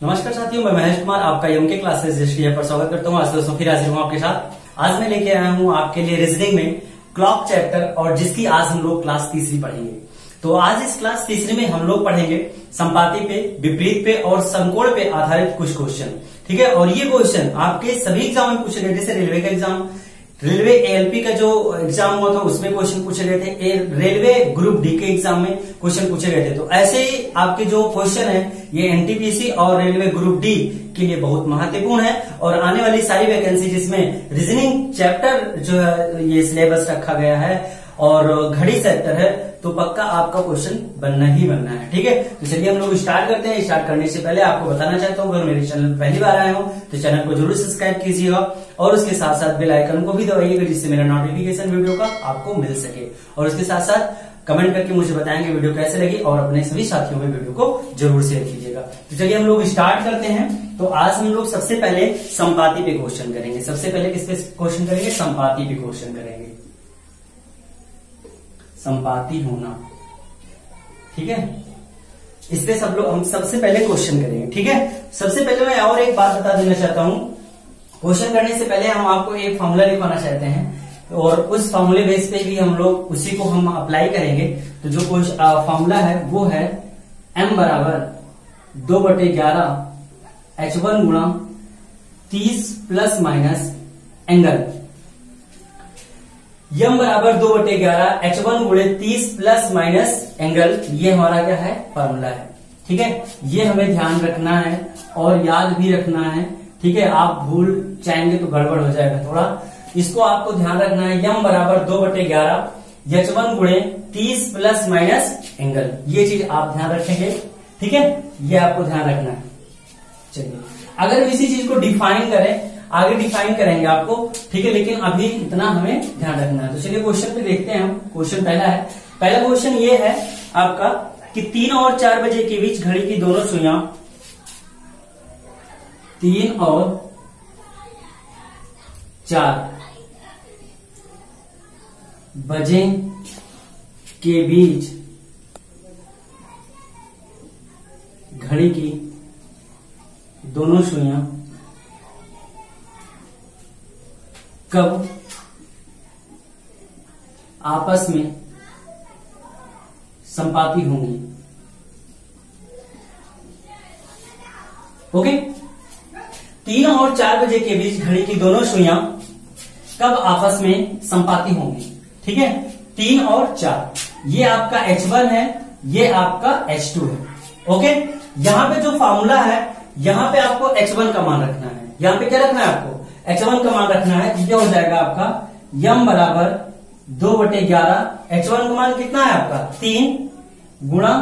नमस्कार साथियों, मैं महेश कुमार आपका एमके क्लासेस पर स्वागत करता हूँ। आज दोस्तों फिर हाजिर हूँ आपके साथ। आज मैं लेके आया हूँ आपके लिए रीजनिंग में क्लॉक चैप्टर, और जिसकी आज हम लोग क्लास तीसरी पढ़ेंगे। तो आज इस क्लास तीसरी में हम लोग पढ़ेंगे संपाति पे, विपरीत पे और समकोण पे आधारित कुछ क्वेश्चन। ठीक है, और ये क्वेश्चन आपके सभी एग्जाम में पूछे गए। जैसे रेलवे का एग्जाम, रेलवे एएलपी का जो एग्जाम हुआ था उसमें क्वेश्चन पूछे गए थे, रेलवे ग्रुप डी के एग्जाम में क्वेश्चन पूछे गए थे। तो ऐसे ही आपके जो क्वेश्चन है ये एनटीपीसी और रेलवे ग्रुप डी के लिए बहुत महत्वपूर्ण है। और आने वाली सारी वैकेंसी जिसमें रीजनिंग चैप्टर जो है ये सिलेबस रखा गया है और घड़ी सेक्टर है, तो पक्का आपका क्वेश्चन बनना ही बनना है। ठीक है, तो चलिए हम लोग स्टार्ट करते हैं। स्टार्ट करने से पहले आपको बताना चाहता हूँ, अगर मेरे चैनल पहली बार आए हो तो चैनल को जरूर सब्सक्राइब कीजिएगा और उसके साथ साथ बेल आइकन को भी दबाइएगा, जिससे मेरा नोटिफिकेशन वीडियो का आपको मिल सके। और उसके साथ साथ कमेंट करके मुझे बताएंगे वीडियो कैसे लगी, और अपने सभी साथियों में वीडियो को जरूर शेयर कीजिएगा। तो चलिए हम लोग स्टार्ट करते हैं। तो आज हम लोग सबसे पहले संपाति पे क्वेश्चन करेंगे। सबसे पहले किस पे क्वेश्चन करेंगे? संपाति पे क्वेश्चन करेंगे। संपाति होना, ठीक है, इस पे हम सबसे पहले क्वेश्चन करेंगे। ठीक है, सबसे पहले मैं और एक बात बता देना चाहता हूं। क्वेश्चन करने से पहले हम आपको एक फॉर्मूला लिखवाना चाहते हैं, और उस फॉर्मूले बेस पे भी हम लोग उसी को हम अप्लाई करेंगे। तो जो फॉर्मूला है वो है m बराबर 2/11 H1 गुणा 30 प्लस माइनस एंगल। m बराबर 2/11 H1 गुणे 30 प्लस माइनस एंगल, ये हमारा क्या है? फॉर्मूला है। ठीक है, ये हमें ध्यान रखना है और याद भी रखना है। ठीक है, आप भूल जाएंगे तो गड़बड़ हो जाएगा थोड़ा, इसको आपको ध्यान रखना है। m बराबर 2/11 H1 गुणे 30 प्लस माइनस एंगल, ये चीज आप ध्यान रखेंगे। ठीक है, ये आपको ध्यान रखना है। चलिए, अगर इसी चीज को डिफाइन करें, आगे डिफाइन करेंगे आपको। ठीक है, लेकिन अभी इतना हमें ध्यान रखना है। तो चलिए क्वेश्चन पे देखते हैं हम। क्वेश्चन पहला क्वेश्चन ये है आपका कि 3 और 4 बजे के बीच घड़ी की दोनों सुइयां 3 और 4 बजे के बीच घड़ी की दोनों सुइयां कब आपस में संपाती होंगी। ओके, 3 और 4 बजे के बीच घड़ी की दोनों सुइयां कब आपस में संपाती होंगी। ठीक है, 3 और 4, ये आपका H1 है, ये आपका H2 है। ओके, यहां पे जो फॉर्मूला है, यहां पे आपको H1 का मान रखना है। यहां पे क्या रखना है आपको? H1 का मान रखना है। ये हो जाएगा आपका m बराबर 2/11। H1 का मान कितना है आपका? 3 गुणा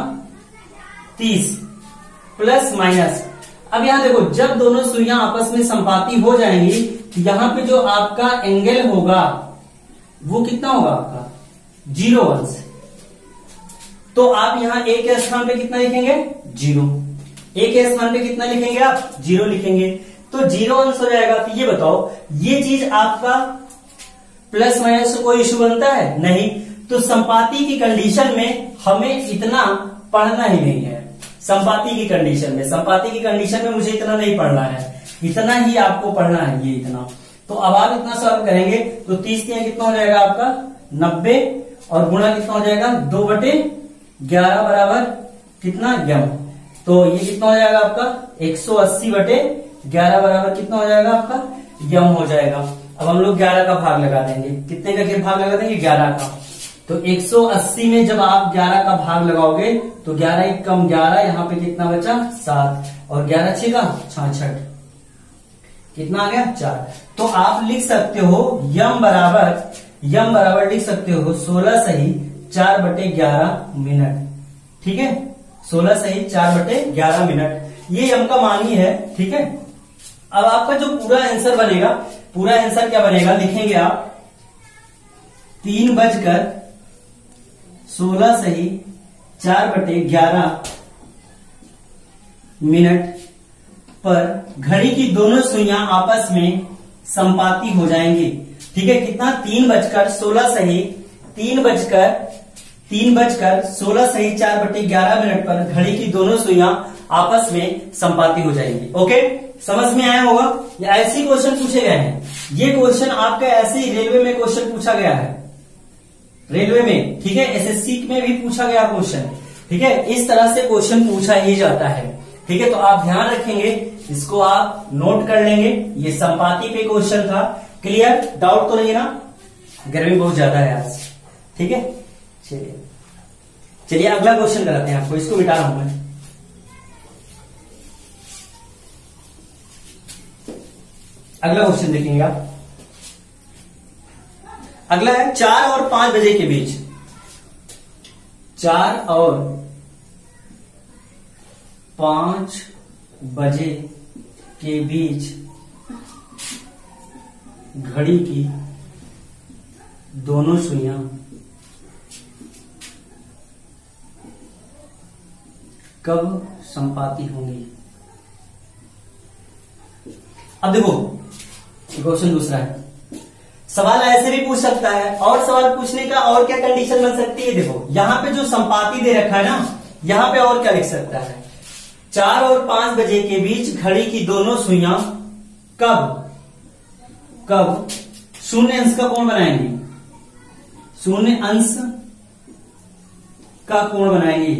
30 प्लस माइनस। अब यहां देखो, जब दोनों सुइयां आपस में संपाती हो जाएंगी तो यहां पे जो आपका एंगल होगा वो कितना होगा आपका? 0 अंश। तो आप यहां a के स्थान पे कितना लिखेंगे? 0। a के स्थान पे कितना लिखेंगे आप? 0 लिखेंगे, तो 0 अंश हो जाएगा। तो ये बताओ, ये चीज आपका प्लस माइनस से कोई इश्यू बनता है? नहीं। तो संपाति की कंडीशन में हमें इतना पढ़ना ही नहीं है। संपाति की कंडीशन में मुझे इतना नहीं पढ़ना है, इतना ही आपको पढ़ना है, ये इतना। तो अब आप इतना सॉल्व करेंगे तो 30 कितना हो जाएगा आपका? 90, और गुणा कितना हो जाएगा? 2/11 बराबर कितना? m। तो ये कितना हो जाएगा आपका? 180/11 बराबर कितना हो जाएगा आपका? m हो जाएगा। अब हम लोग 11 का भाग लगा देंगे। कितने का भाग लगा देंगे? 11 का। तो 180 में जब आप 11 का भाग लगाओगे तो 11 एक कम 11, यहां पे कितना बचा? 7, और 11 6 का 66, कितना आ गया? 4। तो आप लिख सकते हो m बराबर लिख सकते हो 16 सही 4/11 मिनट। ठीक है, 16 सही 4/11 मिनट, ये m का मान ही है। ठीक है, अब आपका जो पूरा आंसर बनेगा, पूरा आंसर क्या बनेगा? लिखेंगे आप 3 बजकर 16 सही 4/11 मिनट पर घड़ी की दोनों सुइयां आपस में संपाती हो जाएंगी। ठीक है, कितना? 3 बजकर 16 सही 3 बजकर 16 सही 4/11 मिनट पर घड़ी की दोनों सुइयां आपस में संपाती हो जाएंगी। ओके, समझ में आया होगा। ये ऐसे क्वेश्चन पूछे गए हैं। ये क्वेश्चन आपका ऐसे ही रेलवे में क्वेश्चन पूछा गया है, रेलवे में, ठीक है, एसएससी में भी पूछा गया क्वेश्चन, ठीक है। इस तरह से क्वेश्चन पूछा ही जाता है, ठीक है। तो आप ध्यान रखेंगे, इसको आप नोट कर लेंगे। ये संपाती पे क्वेश्चन था। क्लियर, डाउट तो नहीं ना? गर्मी बहुत ज्यादा है आज, ठीक है। चलिए अगला क्वेश्चन कराते हैं आपको, इसको मिटा रहा हूं मैं। अगला क्वेश्चन देखेंगे आप। अगला है 4 और 5 बजे के बीच, 4 और 5 बजे के बीच घड़ी की दोनों सुइयां कब संपाती होंगी? अब देखो क्वेश्चन दूसरा है। सवाल ऐसे भी पूछ सकता है, और सवाल पूछने का और क्या कंडीशन बन सकती है? देखो यहां पे जो संपाती दे रखा है ना, यहां पे और क्या लिख सकता है? 4 और 5 बजे के बीच घड़ी की दोनों सुइयां कब शून्य अंश का कोण बनाएंगी? शून्य अंश का कोण बनाएंगी।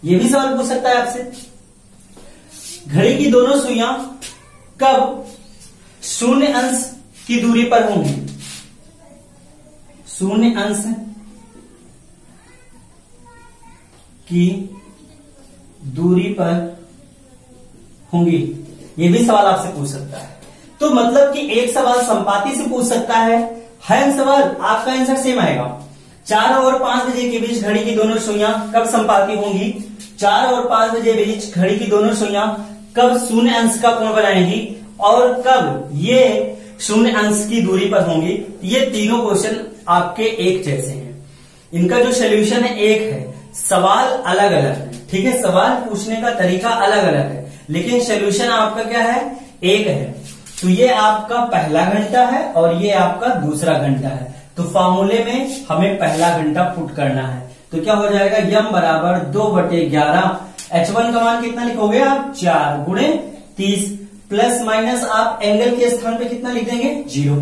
ये भी सवाल पूछ सकता है आपसे। घड़ी की दोनों सुइयां कब शून्य अंश की दूरी पर होंगी? शून्य अंश की दूरी पर होंगी, ये भी सवाल आपसे पूछ सकता है। तो मतलब कि एक सवाल संपाती से पूछ सकता है, हर सवाल आपका आंसर सेम आएगा। 4 और 5 बजे के बीच घड़ी की दोनों सुइयां कब संपाती होंगी? 4 और 5 बजे के बीच घड़ी की दोनों सुइयां कब शून्य अंश का कोण बनाएंगी और कब ये शून्य अंश की दूरी पर होंगी? ये तीनों क्वेश्चन आपके एक जैसे हैं। इनका जो सोल्यूशन है एक है, सवाल अलग अलग है, ठीक है। सवाल पूछने का तरीका अलग अलग है, लेकिन सोल्यूशन आपका क्या है? एक है। तो ये आपका पहला घंटा है और ये आपका दूसरा घंटा है। तो फॉर्मूले में हमें पहला घंटा पुट करना है। तो क्या हो जाएगा? यम बराबर 2/11। H1 का मान कितना लिखोगे आप? 4 गुणे 30 प्लस माइनस आप एंगल के स्थान पे कितना लिख देंगे? 0।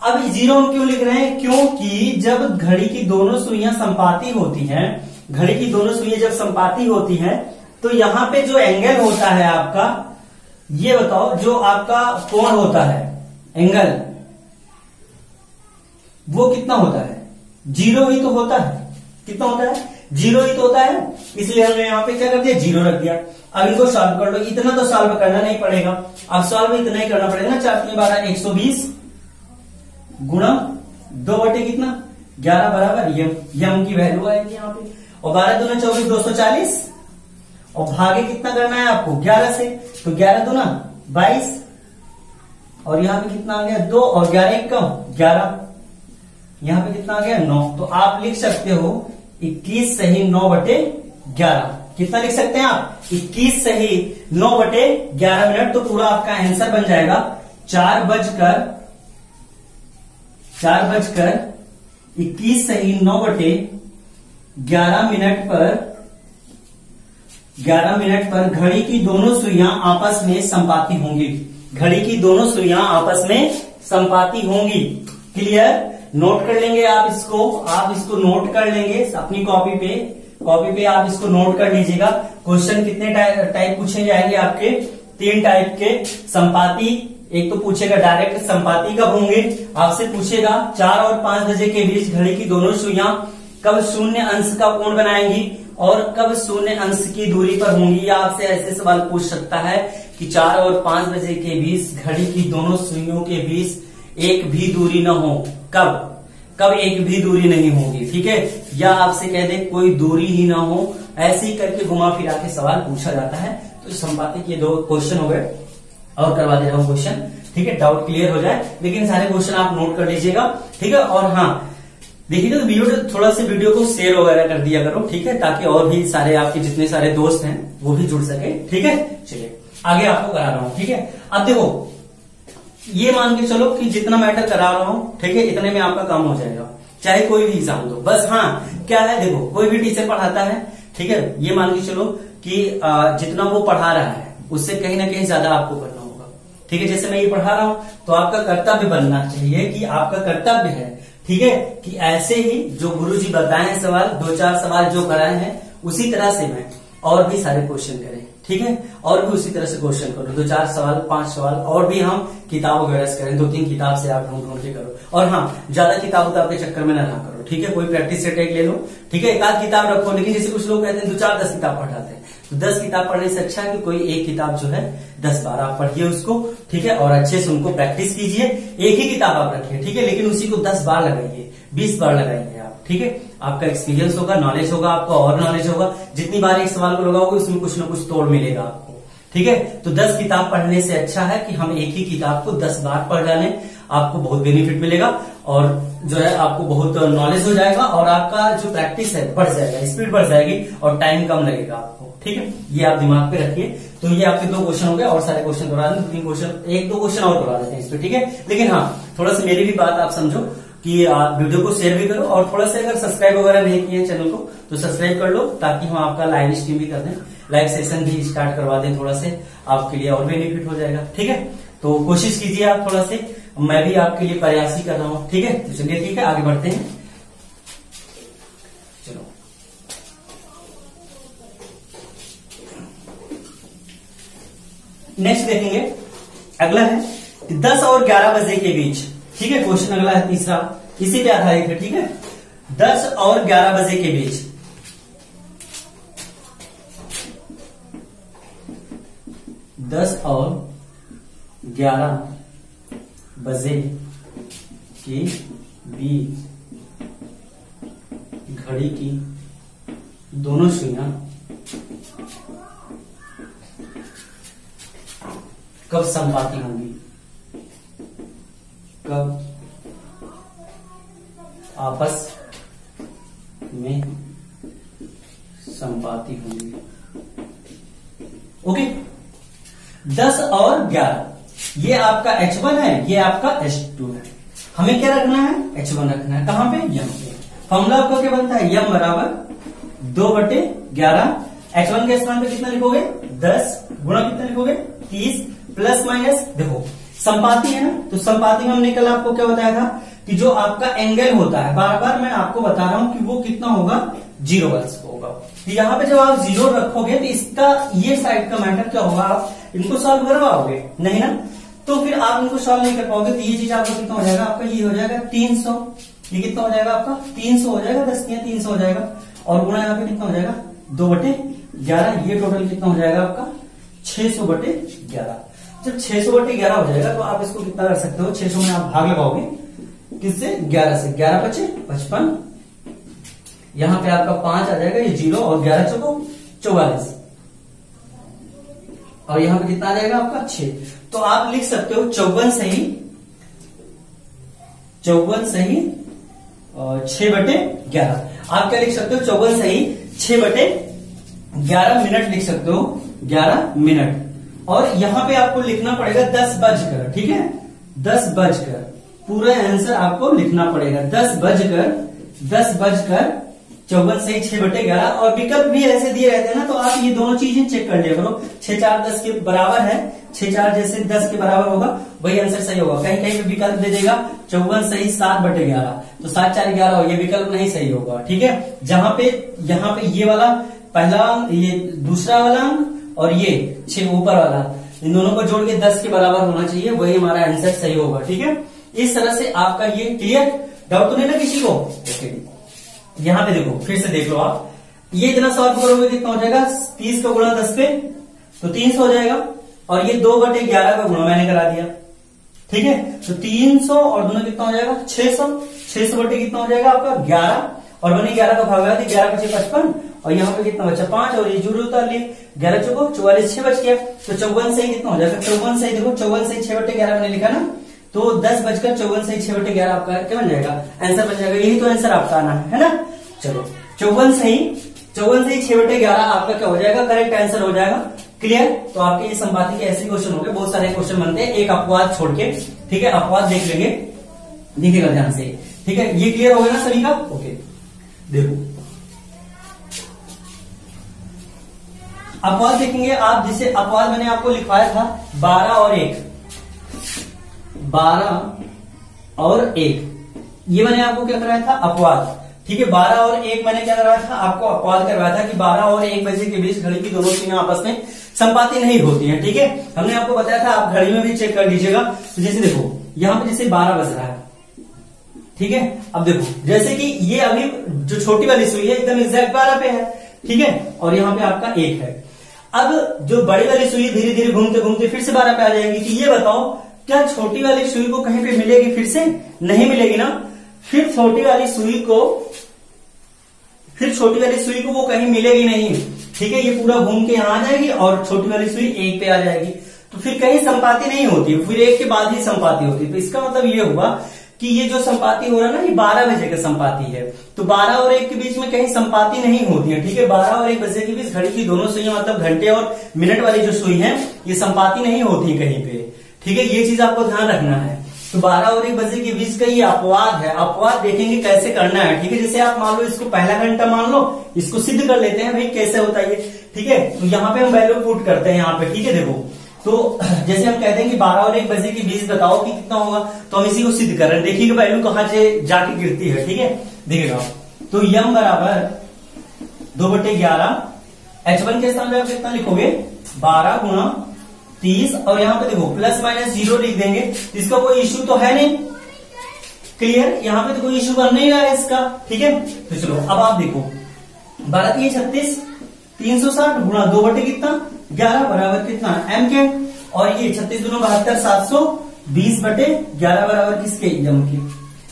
अब 0 हम क्यों लिख रहे हैं? क्योंकि जब घड़ी की दोनों सुइयां संपाती होती हैं, घड़ी की दोनों सुइयां जब संपाती होती हैं, तो यहां पे जो एंगल होता है आपका, ये बताओ, जो आपका कोण होता है एंगल, वो कितना होता है? 0 ही तो होता है। कितना होता है? 0 ही तो होता है। इसलिए हमने यहाँ पे क्या कर दिया? 0 रख दिया। अब इनको सॉल्व कर लो। इतना तो सॉल्व करना नहीं पड़ेगा, अब सॉल्व इतना ही करना पड़ेगा ना। 4 3 12 120 गुणा 2 कितना? 11 बराबर यम की वैल्यू आएगी यहाँ पे। और 12 दूना 24 240 और भागे कितना करना है आपको? 11 से। तो 11 दूना 22 और यहाँ पे कितना आ गया? 2 और 11 1 कम 11। यहाँ पे कितना आ गया? 9। तो आप लिख सकते हो 21 सही 9/11। कितना लिख सकते हैं आप? 21 सही 9/11 मिनट। तो पूरा आपका आंसर बन जाएगा 4 बजकर 21 सही 9/11 मिनट पर घड़ी की दोनों सुइयां आपस में संपाती होंगी। घड़ी की दोनों सुइयां आपस में संपाती होंगी। क्लियर? नोट कर लेंगे आप इसको नोट कर लेंगे अपनी कॉपी पे आप इसको नोट कर लीजिएगा। क्वेश्चन कितने टाइप पूछे जाएंगे आपके? 3 टाइप के संपाती। एक तो पूछेगा डायरेक्ट संपाती कब होंगे, आपसे पूछेगा 4 और 5 बजे के बीच घड़ी की दोनों सुइयां कब शून्य अंश का कोण बनाएंगी और कब शून्य अंश की दूरी पर होंगी। या आपसे ऐसे सवाल पूछ सकता है कि 4 और 5 बजे के बीच घड़ी की दोनों सुइयों के बीच एक भी दूरी न हो। कब एक भी दूरी नहीं होगी, ठीक है। या आपसे कह दे कोई दूरी ही ना हो, ऐसे ही करके घुमा फिरा के सवाल पूछा जाता है। तो संपाती के 2 क्वेश्चन हो गए और करवा दे रहा हूं क्वेश्चन, ठीक है। डाउट क्लियर हो जाए, लेकिन सारे क्वेश्चन आप नोट कर लीजिएगा, ठीक है। और हाँ देखिएगा तो वीडियो को शेयर वगैरह कर दिया करो, ठीक है, ताकि और भी सारे आपके जितने सारे दोस्त हैं वो भी जुड़ सके, ठीक है। चलिए आगे आपको करा रहा हूं, ठीक है। अब देखो ये मान के चलो कि जितना मैटर करा रहा हूं, ठीक है, इतने में आपका काम हो जाएगा। चाहे कोई भी एग्जाम दो। बस हाँ क्या है, देखो कोई भी टीचर पढ़ाता है, ठीक है, ये मान के चलो कि जितना वो पढ़ा रहा है उससे कहीं ना कहीं ज्यादा आपको करना होगा, ठीक है। जैसे मैं ये पढ़ा रहा हूं तो आपका कर्तव्य बनना चाहिए कि आपका कर्तव्य है, ठीक है, कि ऐसे ही जो गुरुजी बताए हैं सवाल, 2-4 सवाल जो कराए हैं उसी तरह से मैं और भी सारे क्वेश्चन करें, ठीक है, और भी उसी तरह से क्वेश्चन करो, 2-4 सवाल 5 सवाल और भी हम किताब वगैरह से करें, 2-3 किताब से आप ढूंढ ढूंढ के करो। और हाँ ज्यादा किताब के चक्कर में ना करो, ठीक है, कोई प्रैक्टिस सेट एक ले लो, ठीक है, एक आध किताब रखो। लेकिन जैसे कुछ लोग कहते हैं 2-4-10 किताब पढ़ाते हैं, तो 10 किताब पढ़ने से अच्छा है कि कोई एक किताब जो है 10 बार आप पढ़िए उसको, ठीक है, और अच्छे से उनको प्रैक्टिस कीजिए। एक ही किताब आप रखिए, ठीक है, लेकिन उसी को 10 बार लगाइए, 20 बार लगाइए आप, ठीक है, आपका एक्सपीरियंस होगा, नॉलेज होगा, आपका और नॉलेज होगा। जितनी बार एक सवाल को लगाओगे उसमें कुछ ना कुछ तोड़ मिलेगा आपको, ठीक है। तो 10 किताब पढ़ने से अच्छा है कि हम एक ही किताब को 10 बार पढ़ डालें, आपको बहुत बेनिफिट मिलेगा और जो है आपको बहुत नॉलेज हो जाएगा और आपका जो प्रैक्टिस है बढ़ जाएगा, स्पीड बढ़ जाएगी और टाइम कम लगेगा आपको, ठीक है। ये आप दिमाग पे रखिए। तो ये आपके 2 क्वेश्चन हो गए और सारे क्वेश्चन दोहरा दें, 3 क्वेश्चन, 1-2 क्वेश्चन और दोहरा देते हैं इस पे, ठीक है। लेकिन हाँ थोड़ा सा मेरी भी बात आप समझो कि आप वीडियो को शेयर भी करो और थोड़ा सा अगर सब्सक्राइब वगैरह नहीं किए चैनल को तो सब्सक्राइब कर लो, ताकि हम आपका लाइव स्ट्रीम भी कर दें, लाइव सेशन भी स्टार्ट करवा दें, थोड़ा से आपके लिए और बेनिफिट हो जाएगा, ठीक है। तो कोशिश कीजिए आप थोड़ा से, मैं भी आपके लिए प्रयास ही कर रहा हूं, ठीक है। तो चलिए ठीक है, आगे बढ़ते हैं। चलो नेक्स्ट देखेंगे, अगला है 10 और 11 बजे के बीच, ठीक है। क्वेश्चन अगला है तीसरा, इसी पे आधारित है, ठीक है। 10 और 11 बजे के बीच 10 और 11 बजे के बीच घड़ी की दोनों सुइयां कब संपाती होंगी, कब आपस में संपाती होंगी। ओके, 10 और 11 ये आपका H1 है, ये आपका H2 है। हमें क्या रखना है, H1 रखना है। कहां पे, यहां पे। फॉर्मूला आपका क्या बनता है, m बराबर 2/11। H1 के स्थान पे कितना लिखोगे, 10 गुणा कितना लिखोगे, 30 प्लस माइनस, देखो संपाती है ना, तो संपाती में हमने कल आपको क्या बताया था कि जो आपका एंगल होता है, बार बार मैं आपको बता रहा हूं कि वो कितना होगा, 0 होगा। तो यहां पे जब आप 0 रखोगे तो इसका ये साइड का मैटर क्या होगा, आप इनको सॉल्व कर पाओगे नहीं ना, तो फिर आप इनको सॉल्व नहीं कर पाओगे। तो ये चीज आपका कितना हो जाएगा, आपका ये हो जाएगा 300, ये कितना हो जाएगा आपका 300 हो जाएगा, 10 के 300 हो जाएगा, और गुणा यहाँ पे कितना हो जाएगा 2/11, ये टोटल कितना हो जाएगा आपका 600/11। जब 600/11 हो जाएगा तो आप इसको कितना कर सकते हो, 600 में आप भाग लगाओगे किससे, 11 से, 11 बचे 55, यहां पे आपका 5 आ जाएगा, ये 0 और 11 चौको 44, और यहां पे कितना आ जाएगा आपका 6। तो आप लिख सकते हो 54 सही 6/11। आप क्या लिख सकते हो, 54 सही 6/11 मिनट लिख सकते हो, 11 मिनट। और यहां पे आपको लिखना पड़ेगा 10 बजकर, ठीक है, 10 बजकर, पूरा आंसर आपको लिखना पड़ेगा 10 बजकर 54 सही 6/11। और विकल्प भी ऐसे दिए रहते हैं ना, तो आप ये दोनों चीजें चेक कर लिया करो। 6 4 10 के बराबर है, 6 4 जैसे 10 के बराबर होगा वही आंसर सही होगा। कहीं कहीं पे विकल्प दे देगा 54 सही 7/11, तो 7 4 11 हो, ये विकल्प नहीं सही होगा, ठीक है। जहां पे यहाँ पे ये वाला पहला अंक, ये दूसरा वाला अंक और ये 6 ऊपर वाला, इन दोनों को जोड़ के 10 के बराबर होना चाहिए, वही हमारा आंसर सही होगा, ठीक है। इस तरह से आपका ये क्लियर, डाउट तो नहीं ना किसी को। ओके, यहां पे देखो, फिर से देख लो आप, ये इतना सॉल्व करोगे कितना हो जाएगा, 30 का गुणा 10 पे तो 300 हो जाएगा, और ये 2/11 का गुणा मैंने करा दिया, ठीक है। तो 300 और दोनों कितना हो जाएगा 600 बटे कितना हो जाएगा आपका 11, और बने 11 का भाग 11 बचे 55, और यहाँ पे कितना बचा 5, और ये जीरो उतार लिए, 11 चौको 44, 6 बच गया। तो 54 सही कितना हो जाएगा, 54 सही देखो, 54 सही 6/11 मैंने लिखा ना, तो 10 बजकर 54 सही 6/11 आपका क्या बन जाएगा, आंसर बन जाएगा। यही तो आंसर आपका आना है ना। चलो 54 सही 6/11 आपका क्या हो जाएगा, करेक्ट आंसर हो जाएगा। क्लियर। तो आपके ये संपाती के ऐसे क्वेश्चन हो गए, बहुत सारे क्वेश्चन बनते हैं, एक अपवाद छोड़ के, ठीक है। अपवाद देख लेंगे, देखिएगा ध्यान से। ठीक है, ये क्लियर हो गया ना सभी का? ओके, देखो अपवाद देखेंगे आप। जैसे अपवाद मैंने आपको लिखवाया था 12 और 1, 12 और 1, ये मैंने आपको क्या कराया था? अपवाद। ठीक है, 12 और 1 मैंने क्या करवाया था? आपको अपवाद करवाया था कि 12 और 1 बजे के बीच घड़ी की दोनों सुइयां आपस में संपाती नहीं होती हैं। ठीक है, हमने आपको बताया था, आप घड़ी में भी चेक कर लीजिएगा। तो जैसे देखो यहां पे जैसे 12 बज रहा है, ठीक है, अब देखो जैसे कि ये अभी जो छोटी वाली सुई है एकदम एग्जैक्ट 12 पे है, ठीक है, और यहाँ पे आपका 1 है। अब जो बड़ी वाली सुई धीरे धीरे घूमते घूमते फिर से 12 पे आ जाएगी। तो ये बताओ क्या छोटी वाली सुई को कहीं पे मिलेगी? फिर से नहीं मिलेगी ना। फिर छोटी वाली सुई को वो कहीं मिलेगी नहीं। ठीक है, ये पूरा घूम के यहां आ जाएगी और छोटी वाली सुई 1 पे आ जाएगी। तो फिर कहीं संपाती नहीं होती, फिर 1 के बाद ही संपाती होती। तो इसका मतलब ये हुआ कि ये जो संपाती हो रहा है ना, ये 12 बजे का संपाती है। तो 12 और 1 के बीच में कहीं संपाती नहीं होती है। ठीक है, 12 और 1 बजे के बीच घड़ी की दोनों सुइयां मतलब घंटे और मिनट वाली जो सुई है ये संपाती नहीं होती कहीं पे। ठीक है, ये चीज आपको ध्यान रखना है। तो 12 और 1 बजे के बीच का ये अपवाद है। अपवाद देखेंगे कैसे करना है। ठीक है, जैसे आप मान लो इसको पहला घंटा मान लो, इसको सिद्ध कर लेते हैं भाई कैसे होता है ये। ठीक है, तो यहाँ पे हम वैल्यू पुट करते हैं यहाँ पे। ठीक है, देखो तो जैसे हम कहते हैं कि 12 और 1 बजे के बीच बताओ कि कितना होगा, तो हम इसी को सिद्ध कर रहे हैं। देखिएगा वैल्यू कहां से जाके गिरती है। ठीक है, देखिएगा तो यम बराबर 2/11, H1 के स्थान पे आप कितना लिखोगे? 12 गुणा 30, और यहाँ पे देखो प्लस माइनस 0 लिख देंगे। इसका कोई इश्यू तो है नहीं, क्लियर, यहाँ पे तो कोई इश्यू बन नहीं रहा है इसका। ठीक है, तो चलो अब आप देखो 12 3 36, 360 गुणा 2 कितना 11 बराबर कितना m के, और ये 36 दूनो 72, 720/11 बराबर किसके? यम के।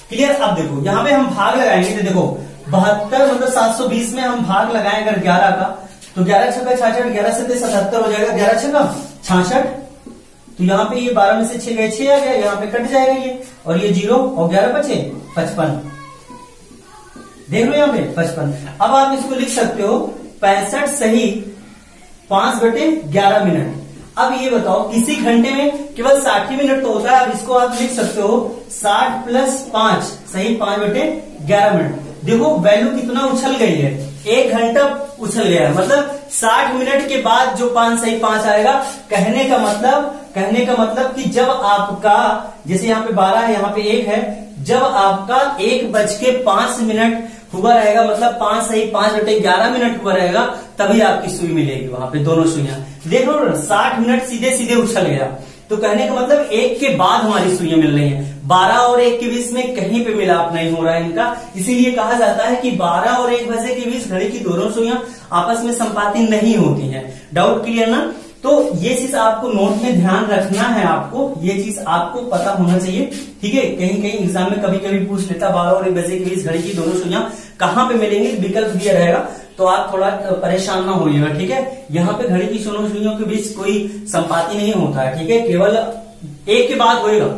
क्लियर, अब देखो यहाँ पे हम भाग लगाएंगे तो देखो 72 मतलब 720 में हम भाग लगाएं अगर 11 का, तो 11 छक्का 66, 11 से 77 हो जाएगा, 11 छक्का 66। तो यहाँ पे ये 12 में से 6 गए, 6 आ गया, यहाँ पे कट जाएगा ये, और ये 0 और 11 बचे 55। देख लो यहाँ पे 55। अब आप इसको लिख सकते हो 65 सही 5/11 मिनट। अब ये बताओ किसी घंटे में केवल 60 मिनट तो होता है। अब इसको आप लिख सकते हो 60 + 5 सही 5/11 मिनट। देखो वैल्यू कितना उछल गई है, 1 घंटा उछल गया है, मतलब 60 मिनट के बाद जो 5 सही 5 आएगा। कहने का मतलब कि जब आपका जैसे यहाँ पे 12 है, यहाँ पे 1 है, जब आपका 1:05 हुआ रहेगा, मतलब 5 सही 5/11 मिनट हुआ रहेगा, तभी आपकी सुई मिलेगी वहां पे दोनों सुइयां। देखो 60 मिनट सीधे सीधे उछल गया, तो कहने का मतलब 1 के बाद हमारी सुइयां मिल रही हैं। 12 और 1 के बीच में कहीं पे मिलाप नहीं हो रहा है इनका, इसीलिए कहा जाता है कि 12 और 1 बजे के बीच घड़ी की दोनों सुइयां आपस में संपाती नहीं होती हैं। डाउट क्लियर ना? तो ये चीज आपको नोट में ध्यान रखना है, आपको ये चीज आपको पता होना चाहिए। ठीक है, कहीं एग्जाम में कभी कभी पूछ लेता 12 और 1 बजे के बीच घड़ी की दोनों सुइयां कहां पे मिलेंगी, विकल्प दिया रहेगा, तो आप थोड़ा परेशान ना होइएगा। ठीक है, यहाँ पे घड़ी की दोनों सुइयों के बीच कोई संपाती नहीं होता है। ठीक है, केवल 1 के बाद होएगा,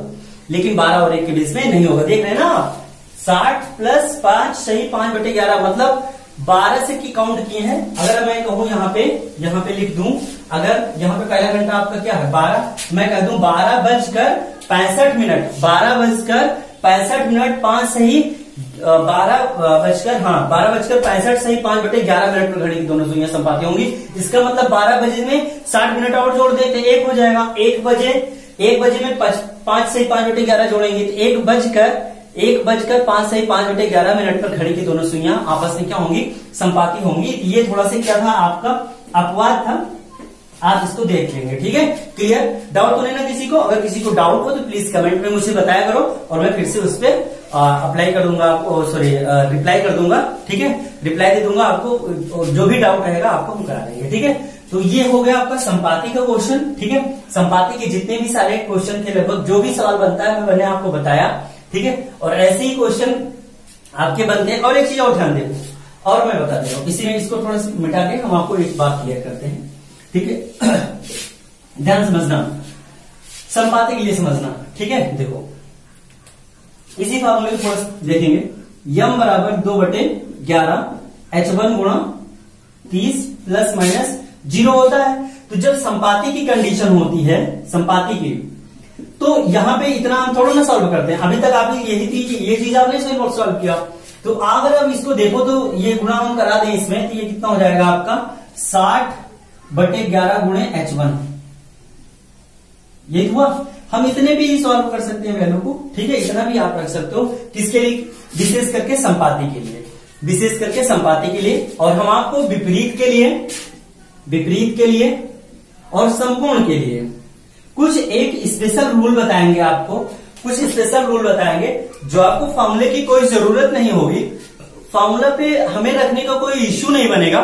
लेकिन 12 और 1 के बीच में नहीं होगा। देख रहे हैं ना आप, 60 + 5 सही 5/11 मतलब 12 से की काउंट किए हैं। अगर मैं कहूं यहाँ पे लिख दूं, अगर यहाँ पे पहला घंटा आपका क्या है 12, मैं कह दूं 12:65 मिनट, 12:65 5 सही 12:65 सही 5/11 मिनट में घड़ी की दोनों सुइयां संपाती होंगी। इसका मतलब 12 बजे में 60 मिनट और जोड़ देते 1 हो जाएगा। 1 बजे में 5 सही 5/11 जोड़ेंगे तो 1:05 सही 5/11 मिनट पर घड़ी की दोनों सुइयां आपस में क्या होंगी? संपाती होंगी। ये थोड़ा सा क्या था आपका अपवाद था, आप इसको देख लेंगे। ठीक है, क्लियर? डाउट तो नहीं ना किसी को? अगर किसी को डाउट हो तो प्लीज कमेंट में मुझे बताया करो, और मैं फिर से उस पर अप्लाई कर दूंगा आपको, सॉरी रिप्लाई कर दूंगा। ठीक है, रिप्लाई दे दूंगा आपको, जो भी डाउट रहेगा आपको हम करा देंगे। ठीक है, तो ये हो गया आपका संपाती का क्वेश्चन। ठीक है, संपाती के जितने भी सारे क्वेश्चन थे, लगभग जो भी सवाल बनता है मैंने आपको बताया। ठीक है, और ऐसे ही क्वेश्चन आपके बनते हैं। और एक चीज और ध्यान दें, और मैं बता दे रहा हूं, इसी में इसको थोड़ा सा मिटा के हम आपको एक बात क्लियर करते हैं। ठीक है, ध्यान समझना, संपाती के लिए समझना। ठीक है, देखो इसी फॉर्मूले को थोड़ा देखेंगे। यम बराबर 2/11 H1 गुणा 30 ± 0 होता है। तो जब संपाती की कंडीशन होती है, संपाती की, तो यहाँ पे इतना हम थोड़ा ना सॉल्व करते हैं, अभी तक आपने ये चीज आपने सॉल्व किया। तो अगर अब इसको देखो तो ये गुणा हम करा दें इसमें, तो ये कितना हो जाएगा आपका 60/11 गुणे H1, ये हुआ। हम इतने भी सॉल्व कर सकते हैं वैल्यू को, ठीक है, इतना भी आप रख सकते हो। किसके लिए? विशेष करके संपाति के लिए, विशेष करके संपाति के लिए। और हम आपको विपरीत के लिए और समकोण के लिए कुछ एक स्पेशल रूल बताएंगे आपको, कुछ स्पेशल रूल बताएंगे जो आपको फॉर्मूले की कोई जरूरत नहीं होगी, फॉर्मूला पे हमें रखने का कोई इश्यू नहीं बनेगा,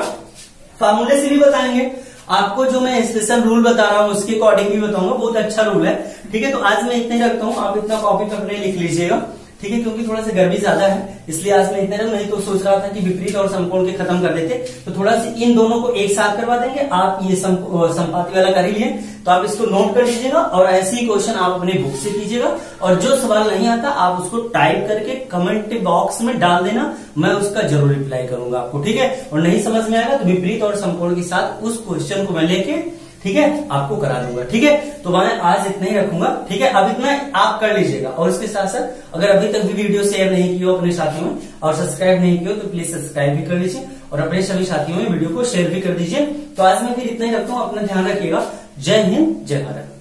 फॉर्मूले से भी बताएंगे आपको। जो मैं स्पेशल रूल बता रहा हूं उसके अकॉर्डिंग भी बताऊंगा, बहुत अच्छा रूल है, ठीक है। तो आज मैं इतना ही रखता हूं, आप इतना कॉपी पर अपने लिख लीजिएगा, ठीक है, क्योंकि थोड़ा सा गर्मी ज्यादा है इसलिए आज मैं इतना, नहीं तो सोच रहा था कि विपरीत और समकोण के खत्म कर देते, तो थोड़ा सा इन दोनों को एक साथ करवा देंगे। आप ये संपाति वाला कर ही लिए, तो आप इसको नोट कर लीजिएगा और ऐसे ही क्वेश्चन आप अपने बुक से कीजिएगा। और जो सवाल नहीं आता आप उसको टाइप करके कमेंट बॉक्स में डाल देना, मैं उसका जरूर रिप्लाई करूंगा आपको, ठीक है। और नहीं समझ में आएगा तो विपरीत और समकोण के साथ उस क्वेश्चन को मैं लेके, ठीक है, आपको करा दूंगा, ठीक है। तो मैं आज इतना ही रखूंगा, ठीक है। अब इतना आप कर लीजिएगा और इसके साथ साथ अगर अभी तक भी वीडियो शेयर नहीं किया अपने साथियों में और सब्सक्राइब नहीं किया तो प्लीज सब्सक्राइब भी कर लीजिए और अपने सभी साथियों में वीडियो को शेयर भी कर दीजिए। तो आज मैं फिर इतना ही रखता हूँ, अपना ध्यान रखिएगा। जय हिंद, जय भारत।